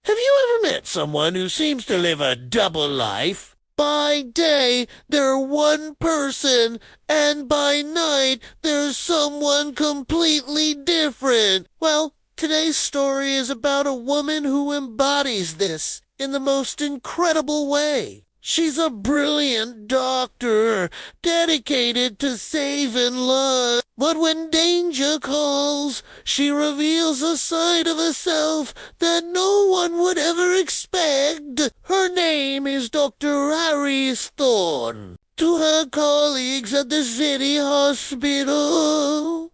Have you ever met someone who seems to live a double life? By day, they're one person, and by night, they're someone completely different. Well, today's story is about a woman who embodies this in the most incredible way. She's a brilliant doctor, dedicated to saving lives. But when danger calls, she reveals a side of herself that no one would ever expect. Her name is Dr. Iris Thorne. To her colleagues at the city hospital,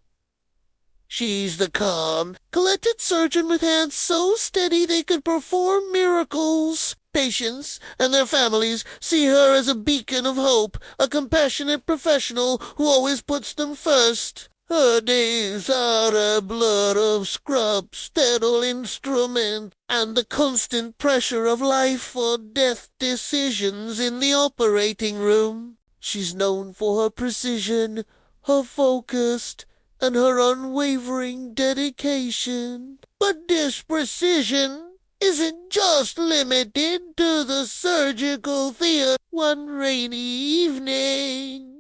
she's the calm, collected surgeon with hands so steady they could perform miracles. Patients and their families see her as a beacon of hope, a compassionate professional who always puts them first. Her days are a blur of scrub, sterile instrument, and the constant pressure of life or death decisions in the operating room. She's known for her precision, her focus, and her unwavering dedication. But this precision isn't just limited to the surgical theater. One rainy evening,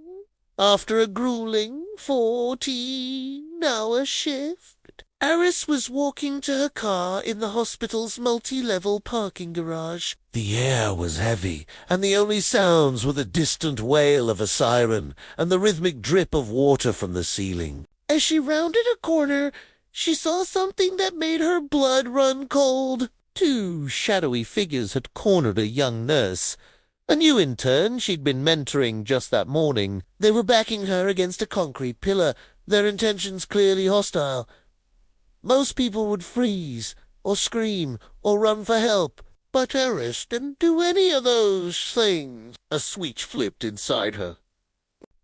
after a grueling 14-hour shift, Iris was walking to her car in the hospital's multi-level parking garage. The air was heavy, and the only sounds were the distant wail of a siren and the rhythmic drip of water from the ceiling. As she rounded a corner, she saw something that made her blood run cold. Two shadowy figures had cornered a young nurse, a new intern she'd been mentoring just that morning. They were backing her against a concrete pillar, their intentions clearly hostile. Most people would freeze, or scream, or run for help, but Iris didn't do any of those things. A switch flipped inside her.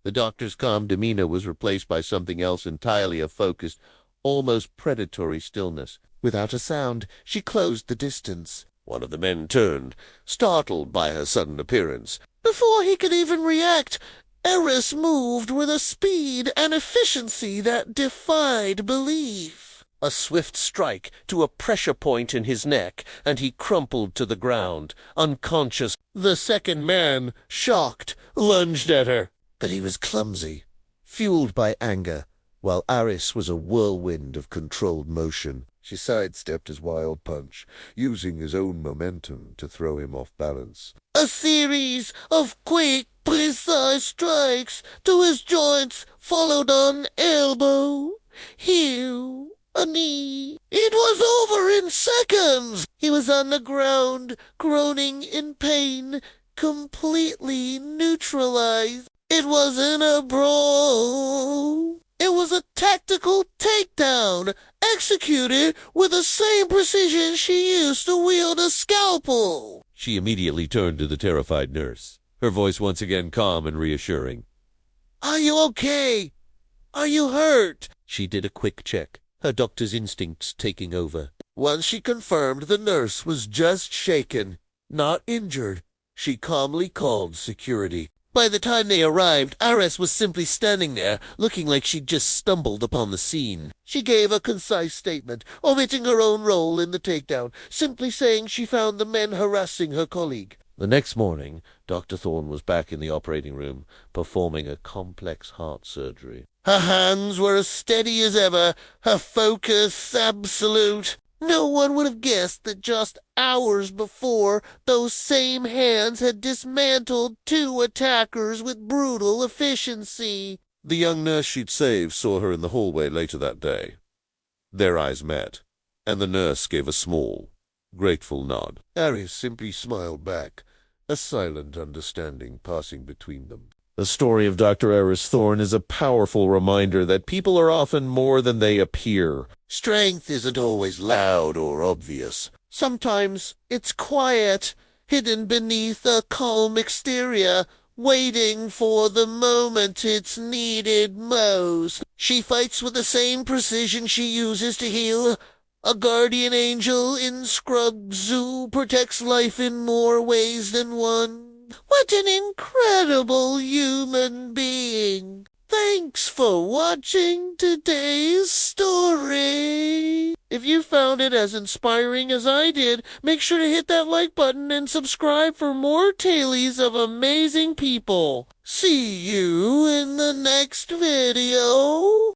The doctor's calm demeanor was replaced by something else entirely, a focused, almost predatory stillness. Without a sound, she closed the distance. One of the men turned, startled by her sudden appearance. Before he could even react, Iris moved with a speed and efficiency that defied belief. A swift strike to a pressure point in his neck, and he crumpled to the ground, unconscious. The second man, shocked, lunged at her. But he was clumsy, fueled by anger, while Iris was a whirlwind of controlled motion. She sidestepped his wild punch, using his own momentum to throw him off balance. A series of quick, precise strikes to his joints, followed on elbow, heel, a knee. It was over in seconds. He was on the ground, groaning in pain, completely neutralized. It wasn't a brawl. It was a tactical takedown, executed with the same precision she used to wield a scalpel. She immediately turned to the terrified nurse, her voice once again calm and reassuring. "Are you okay? Are you hurt?" She did a quick check, her doctor's instincts taking over. Once she confirmed the nurse was just shaken, not injured, she calmly called security. By the time they arrived, Iris was simply standing there, looking like she'd just stumbled upon the scene. She gave a concise statement, omitting her own role in the takedown, simply saying she found the men harassing her colleague. The next morning, Dr. Thorne was back in the operating room, performing a complex heart surgery. Her hands were as steady as ever, her focus absolute. No one would have guessed that just hours before, those same hands had dismantled two attackers with brutal efficiency. The young nurse she'd saved saw her in the hallway later that day. Their eyes met, and the nurse gave a small, grateful nod. Iris simply smiled back, a silent understanding passing between them. The story of Dr. Iris Thorne is a powerful reminder that people are often more than they appear. Strength isn't always loud or obvious. Sometimes it's quiet, hidden beneath a calm exterior, waiting for the moment it's needed most. She fights with the same precision she uses to heal. A guardian angel in Scrub Zoo protects life in more ways than one. What an incredible human being! Thanks for watching today's story. If you found it as inspiring as I did, make sure to hit that like button and subscribe for more tales of amazing people. See you in the next video.